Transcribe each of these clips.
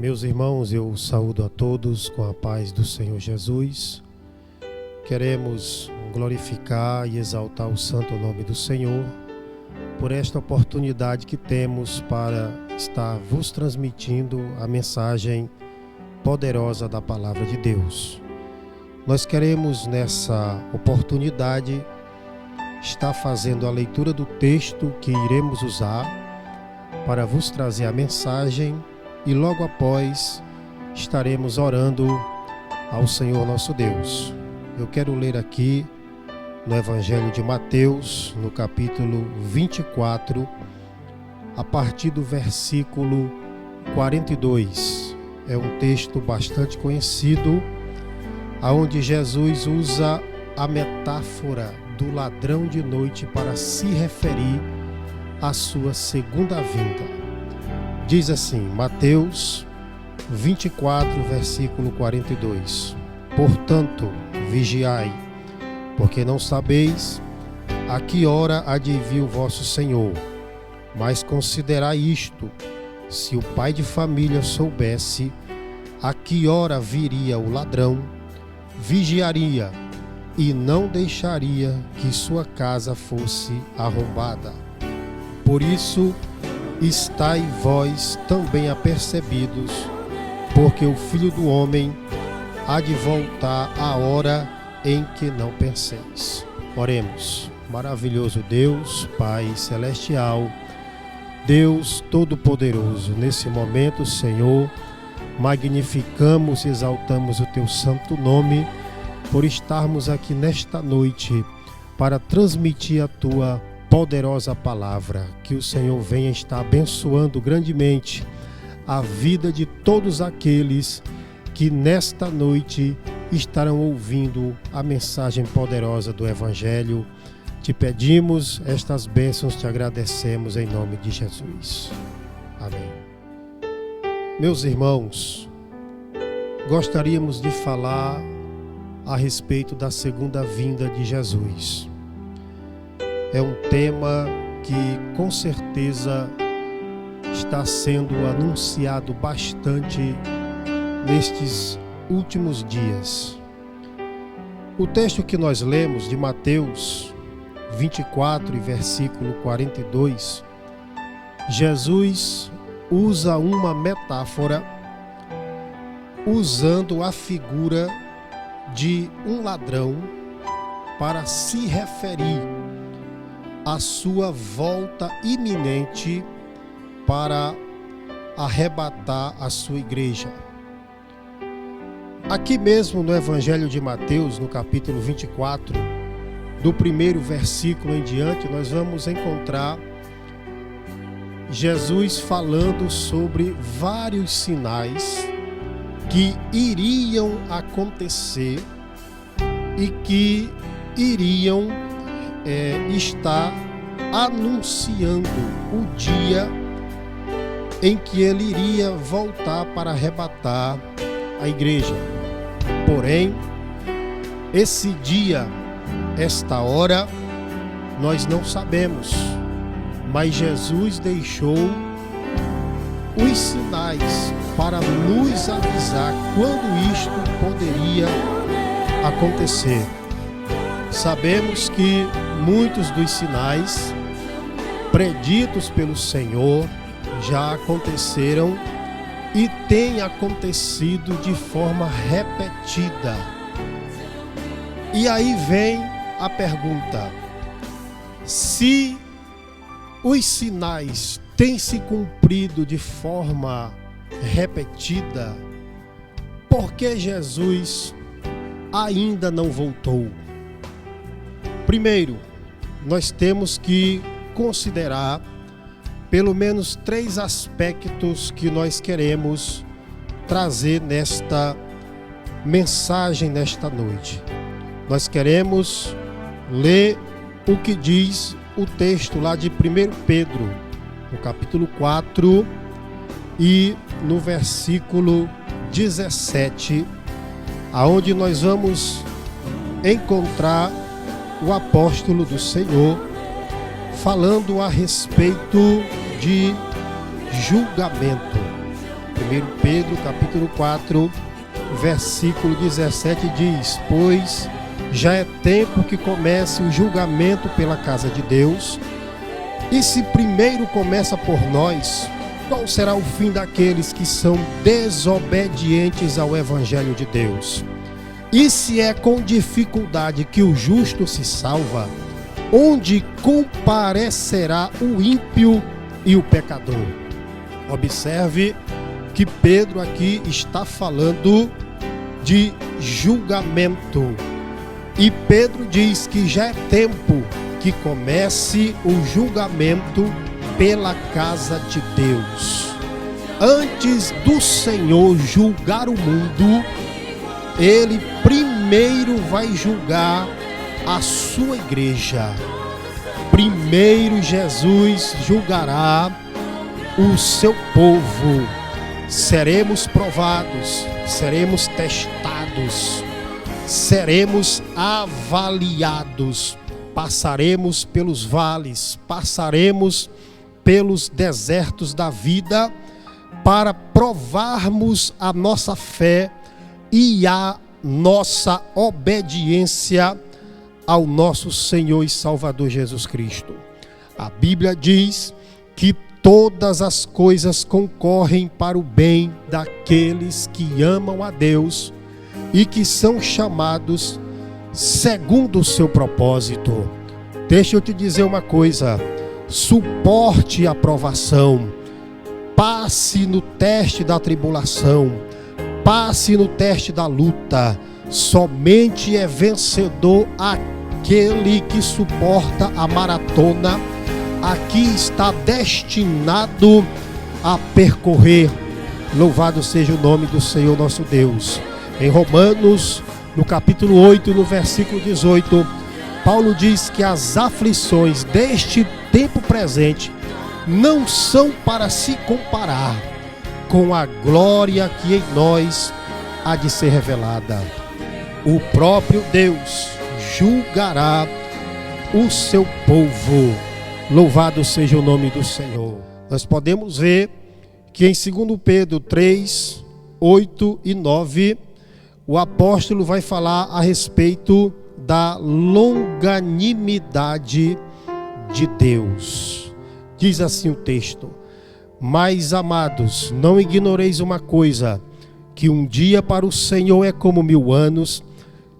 Meus irmãos, eu saúdo a todos com a paz do Senhor Jesus. Queremos glorificar e exaltar o santo nome do Senhor por esta oportunidade que temos para estar vos transmitindo a mensagem poderosa da palavra de Deus. Nós queremos nessa oportunidade estar fazendo a leitura do texto que iremos usar para vos trazer a mensagem e logo após estaremos orando ao Senhor nosso Deus. Eu quero ler aqui no Evangelho de Mateus, no capítulo 24, a partir do versículo 42. É um texto bastante conhecido, onde Jesus usa a metáfora do ladrão de noite para se referir à sua segunda vinda. Diz assim, Mateus 24, versículo 42. Portanto, vigiai, porque não sabeis a que hora há de vir o vosso Senhor. Mas considerai isto, se o pai de família soubesse a que hora viria o ladrão, vigiaria e não deixaria que sua casa fosse arrombada. Por isso, estai vós também apercebidos, porque o Filho do Homem há de voltar à hora em que não penseis. Oremos. Maravilhoso Deus, Pai celestial, Deus Todo-Poderoso, nesse momento, Senhor, magnificamos e exaltamos o Teu santo nome por estarmos aqui nesta noite para transmitir a Tua poderosa palavra. Que o Senhor venha estar abençoando grandemente a vida de todos aqueles que nesta noite estarão ouvindo a mensagem poderosa do Evangelho. Te pedimos estas bênçãos, te agradecemos em nome de Jesus. Amém. Meus irmãos, gostaríamos de falar a respeito da segunda vinda de Jesus. É um tema que com certeza está sendo anunciado bastante nestes últimos dias. O texto que nós lemos de Mateus 24 e versículo 42, Jesus usa uma metáfora usando a figura de um ladrão para se referir à sua volta iminente para arrebatar a sua igreja. Aqui mesmo no Evangelho de Mateus, no capítulo 24, do primeiro versículo em diante, nós vamos encontrar Jesus falando sobre vários sinais que iriam acontecer e que iriam estar anunciando o dia em que ele iria voltar para arrebatar a igreja. Porém, esse dia, esta hora, nós não sabemos, mas Jesus deixou os sinais para nos avisar quando isto poderia acontecer. Sabemos que muitos dos sinais preditos pelo Senhor já aconteceram e têm acontecido de forma repetida. E aí vem a pergunta: se os sinais têm se cumprido de forma repetida, por que Jesus ainda não voltou? Primeiro, nós temos que considerar pelo menos 3 aspectos que nós queremos trazer nesta mensagem nesta noite. Nós queremos ler o que diz o texto lá de 1 Pedro, no capítulo 4 e no versículo 17, aonde nós vamos encontrar o apóstolo do Senhor falando a respeito de julgamento. 1 Pedro capítulo 4, versículo 17 diz: pois já é tempo que comece o julgamento pela casa de Deus, e se primeiro começa por nós, qual será o fim daqueles que são desobedientes ao Evangelho de Deus? E se é com dificuldade que o justo se salva, onde comparecerá o ímpio e o pecador? Observe que Pedro aqui está falando de julgamento. E Pedro diz que já é tempo que comece o julgamento pela casa de Deus. Antes do Senhor julgar o mundo, Ele primeiro vai julgar a sua igreja. Primeiro Jesus julgará o seu povo. Seremos provados, seremos testados, seremos avaliados, passaremos pelos vales, passaremos pelos desertos da vida para provarmos a nossa fé e a nossa obediência ao nosso Senhor e Salvador Jesus Cristo. A Bíblia diz que todas as coisas concorrem para o bem daqueles que amam a Deus e que são chamados segundo o seu propósito. Deixa eu te dizer uma coisa: suporte a provação, passe no teste da tribulação, passe no teste da luta. Somente é vencedor aquele que suporta a maratona. Aqui está destinado a percorrer. Louvado seja o nome do Senhor nosso Deus. Em Romanos, no capítulo 8, no versículo 18, Paulo diz que as aflições deste tempo presente não são para se comparar com a glória que em nós há de ser revelada. O próprio Deus julgará o seu povo. Louvado seja o nome do Senhor. Nós podemos ver que em 2 Pedro 3, 8 e 9, o apóstolo vai falar a respeito da longanimidade de Deus. Diz assim o texto: mas, amados, não ignoreis uma coisa, que um dia para o Senhor é como 1000 anos,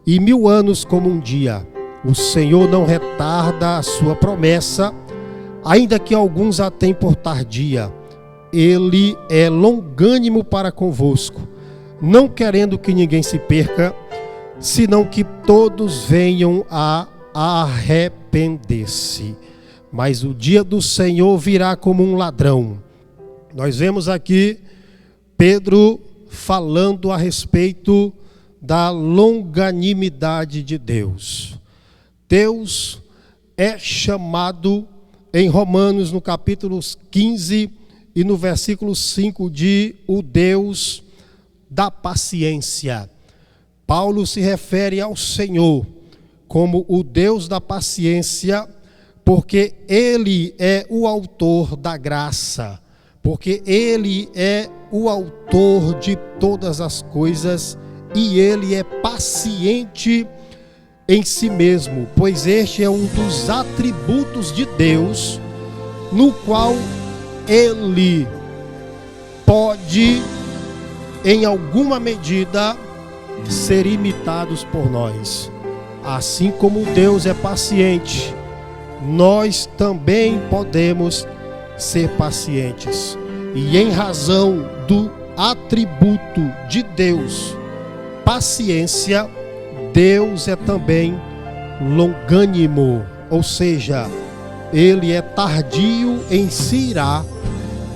e 1000 anos como um dia. O Senhor não retarda a sua promessa, ainda que alguns a tenham por tardia. Ele é longânimo para convosco, não querendo que ninguém se perca, senão que todos venham a arrepender-se. Mas o dia do Senhor virá como um ladrão. Nós vemos aqui Pedro falando a respeito da longanimidade de Deus. Deus é chamado em Romanos, no capítulo 15 e no versículo 5, de o Deus da paciência. Paulo se refere ao Senhor como o Deus da paciência, porque Ele é o autor da graça, porque Ele é o autor de todas as coisas e Ele é paciente em si mesmo, pois este é um dos atributos de Deus, no qual Ele pode, em alguma medida, ser imitados por nós. Assim como Deus é paciente, nós também podemos ser pacientes. E em razão do atributo de Deus, paciência, Deus é também longânimo, ou seja, Ele é tardio em se irar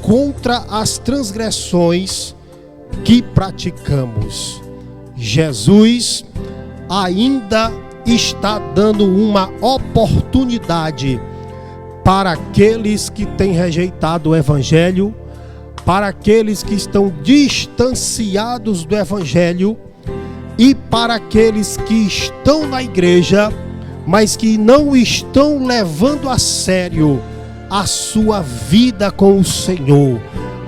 contra as transgressões que praticamos. Jesus ainda está dando uma oportunidade para aqueles que têm rejeitado o Evangelho, para aqueles que estão distanciados do Evangelho e para aqueles que estão na igreja, mas que não estão levando a sério a sua vida com o Senhor,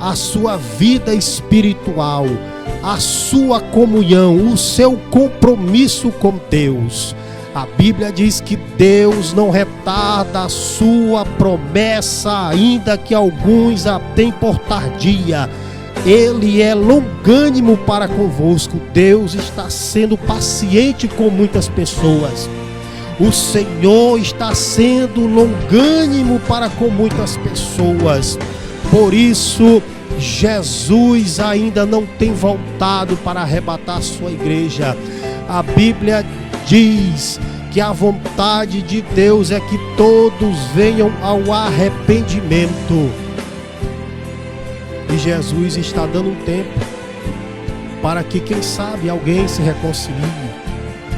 a sua vida espiritual, a sua comunhão, o seu compromisso com Deus. A Bíblia diz que Deus não retarda a sua promessa, ainda que alguns a tenham por tardia. Ele é longânimo para convosco. Deus está sendo paciente com muitas pessoas. O Senhor está sendo longânimo para com muitas pessoas. Por isso, Jesus ainda não tem voltado para arrebatar sua igreja. A Bíblia diz que a vontade de Deus é que todos venham ao arrependimento. E Jesus está dando um tempo para que, quem sabe, alguém se reconcilie,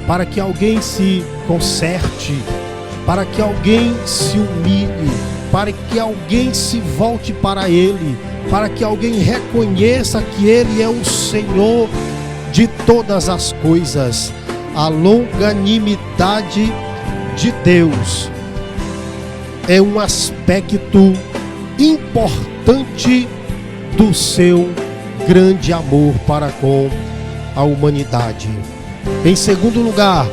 para que alguém se conserte, para que alguém se humilhe, para que alguém se volte para Ele, para que alguém reconheça que Ele é o Senhor de todas as coisas. A longanimidade de Deus é um aspecto importante do seu grande amor para com a humanidade. Em segundo lugar,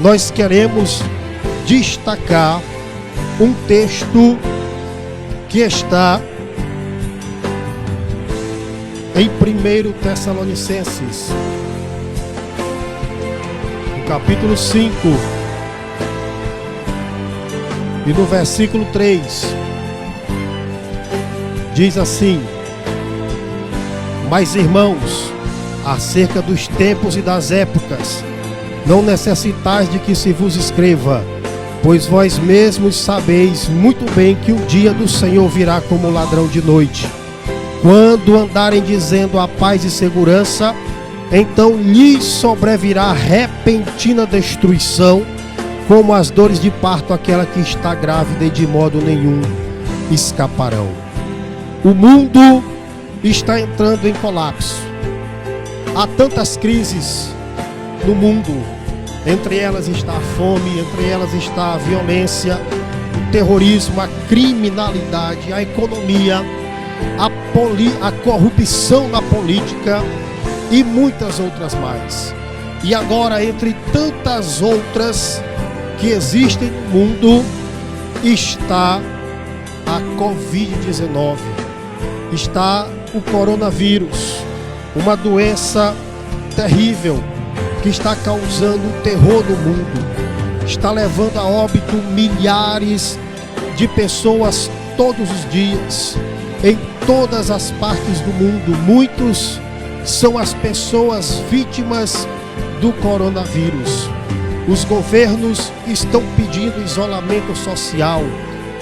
nós queremos destacar um texto que está em 1 Tessalonicenses, no capítulo 5 e no versículo 3, diz assim: Mas, irmãos, acerca dos tempos e das épocas, não necessitais de que se vos escreva, pois vós mesmos sabeis muito bem que o dia do Senhor virá como ladrão de noite. Quando andarem dizendo a paz e segurança, então lhes sobrevirá repentina destruição, como as dores de parto aquela que está grávida, e de modo nenhum escaparão. O mundo está entrando em colapso. Há tantas crises no mundo. Entre elas está a fome, entre elas está a violência, o terrorismo, a criminalidade, a economia, a corrupção na política e muitas outras mais. E agora, entre tantas outras que existem no mundo, está a Covid-19, está o coronavírus, uma doença terrível que está causando terror no mundo, está levando a óbito milhares de pessoas todos os dias, em todas as partes do mundo. Muitos são as pessoas vítimas do coronavírus. Os governos estão pedindo isolamento social,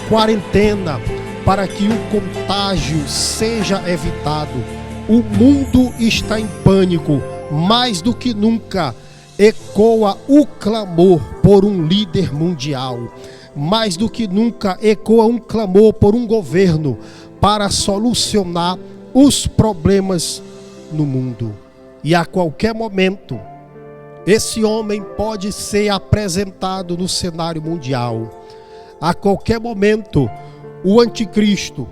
quarentena, para que o contágio seja evitado. O mundo está em pânico. Mais do que nunca ecoa o clamor por um líder mundial. Mais do que nunca ecoa um clamor por um governo para solucionar os problemas no mundo. E a qualquer momento, esse homem pode ser apresentado no cenário mundial. A qualquer momento, o anticristo,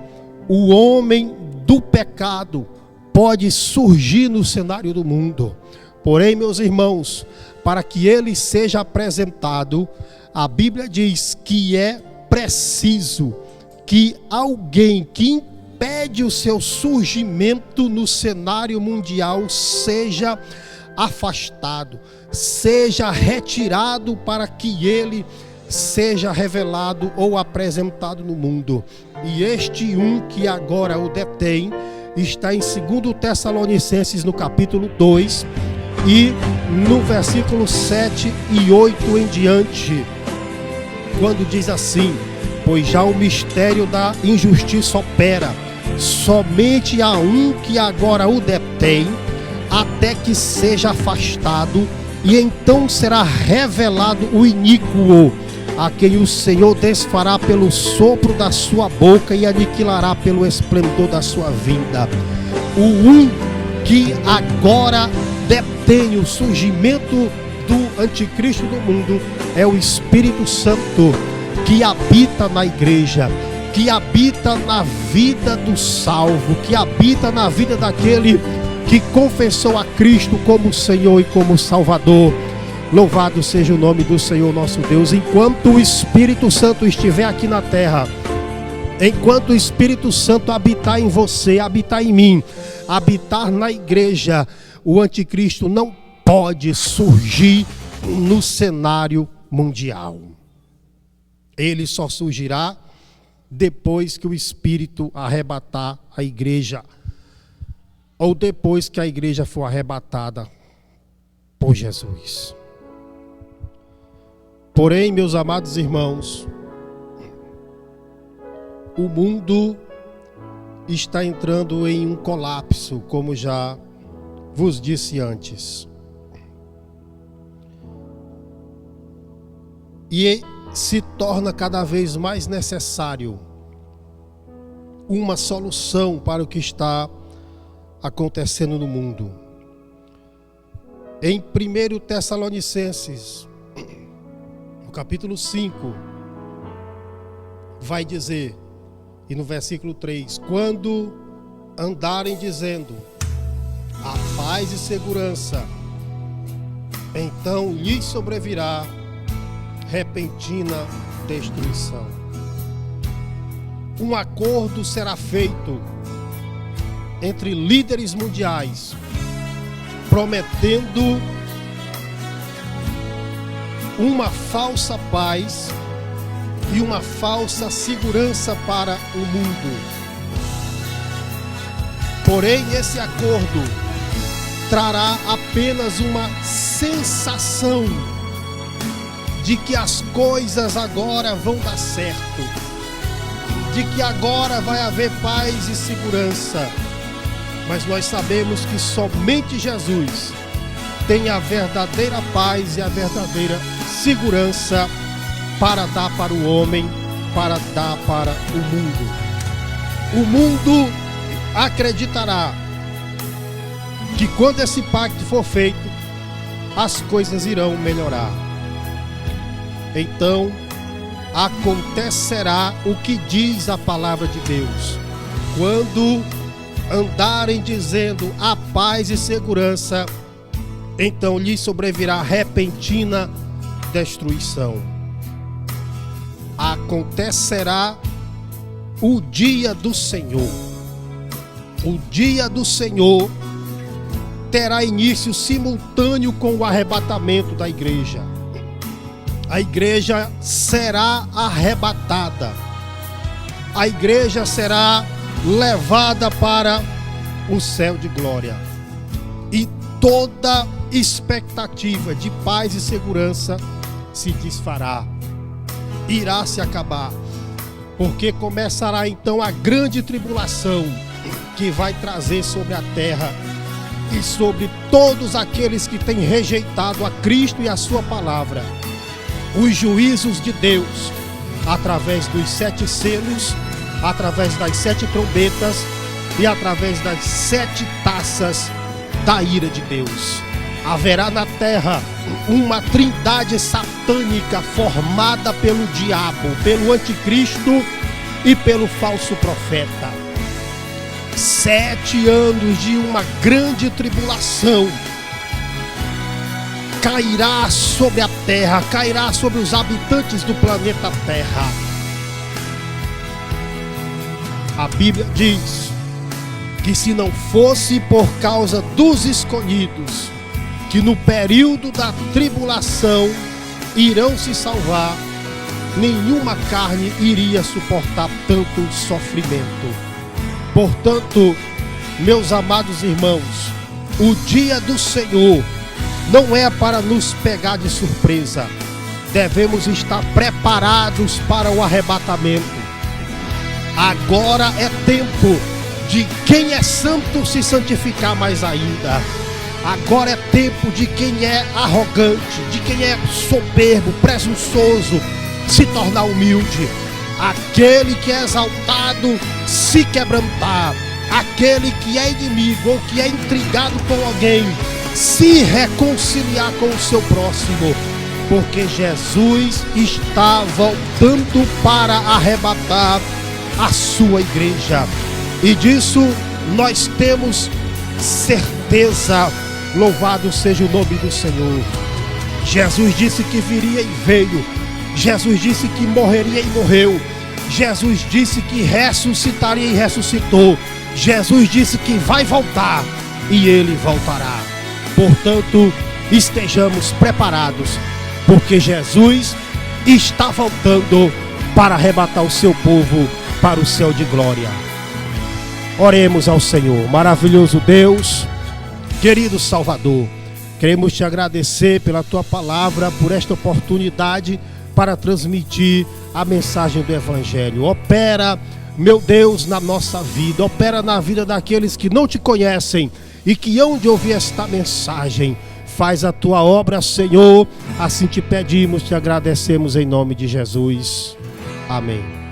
o homem do pecado, pode surgir no cenário do mundo. Porém, meus irmãos, para que ele seja apresentado, a Bíblia diz que é preciso que alguém que impede o seu surgimento no cenário mundial seja afastado, seja retirado, para que ele seja revelado ou apresentado no mundo. E este um que agora o detém está em 2 Tessalonicenses, no capítulo 2 e no versículo 7 e 8 em diante, quando diz assim: Pois já o mistério da injustiça opera, somente há um que agora o detém, até que seja afastado, e então será revelado o iníquo, a quem o Senhor desfará pelo sopro da sua boca e aniquilará pelo esplendor da sua vinda. O um que agora detém o surgimento do anticristo do mundo é o Espírito Santo, que habita na igreja, que habita na vida do salvo, que habita na vida daquele que confessou a Cristo como Senhor e como Salvador. Louvado seja o nome do Senhor nosso Deus. Enquanto o Espírito Santo estiver aqui na terra, enquanto o Espírito Santo habitar em você, habitar em mim, habitar na igreja, o anticristo não pode surgir no cenário mundial. Ele só surgirá depois que o Espírito arrebatar a igreja, ou depois que a igreja for arrebatada por Jesus. Porém, meus amados irmãos, o mundo está entrando em um colapso, como já vos disse antes. E se torna cada vez mais necessário uma solução para o que está acontecendo no mundo. Em 1 Tessalonicenses, no capítulo 5, vai dizer, e no versículo 3, quando andarem dizendo a paz e segurança, então lhes sobrevirá repentina destruição. Um acordo será feito entre líderes mundiais, prometendo uma falsa paz e uma falsa segurança para o mundo. Porém, esse acordo trará apenas uma sensação de que as coisas agora vão dar certo, de que agora vai haver paz e segurança. Mas nós sabemos que somente Jesus tem a verdadeira paz e a verdadeira segurança para dar para o homem, para dar para o mundo. O mundo acreditará que quando esse pacto for feito, as coisas irão melhorar. Então, acontecerá o que diz a palavra de Deus. Quando andarem dizendo a paz e segurança, então lhes sobrevirá repentina destruição. Acontecerá o dia do Senhor. O dia do Senhor terá início simultâneo com o arrebatamento da igreja. A igreja será arrebatada. A igreja será levada para o céu de glória. E toda expectativa de paz e segurança se desfará. Irá se acabar. Porque começará então a grande tribulação que vai trazer sobre a terra e sobre todos aqueles que têm rejeitado a Cristo e a sua palavra os juízos de Deus, através dos 7 selos, através das 7 trombetas e através das 7 taças da ira de Deus. Haverá na terra uma trindade satânica formada pelo diabo, pelo anticristo e pelo falso profeta. 7 anos de uma grande tribulação cairá sobre a terra, cairá sobre os habitantes do planeta Terra. A Bíblia diz que se não fosse por causa dos escolhidos, que no período da tribulação irão se salvar, nenhuma carne iria suportar tanto sofrimento. Portanto, meus amados irmãos, o dia do Senhor não é para nos pegar de surpresa. Devemos estar preparados para o arrebatamento. Agora é tempo de quem é santo se santificar mais ainda. Agora é tempo de quem é arrogante, de quem é soberbo, presunçoso, se tornar humilde. Aquele que é exaltado se quebrantar. Aquele que é inimigo ou que é intrigado com alguém, se reconciliar com o seu próximo, porque Jesus está voltando para arrebatar a sua igreja. E disso nós temos certeza. Louvado seja o nome do Senhor. Jesus disse que viria e veio. Jesus disse que morreria e morreu. Jesus disse que ressuscitaria e ressuscitou. Jesus disse que vai voltar e Ele voltará. Portanto, estejamos preparados, porque Jesus está voltando para arrebatar o seu povo para o céu de glória. Oremos ao Senhor. Maravilhoso Deus, querido Salvador, queremos te agradecer pela tua palavra, por esta oportunidade para transmitir a mensagem do Evangelho. Opera, meu Deus, na nossa vida, opera na vida daqueles que não te conhecem e que hão de ouvir esta mensagem. Faz a tua obra, Senhor, assim te pedimos, te agradecemos em nome de Jesus. Amém.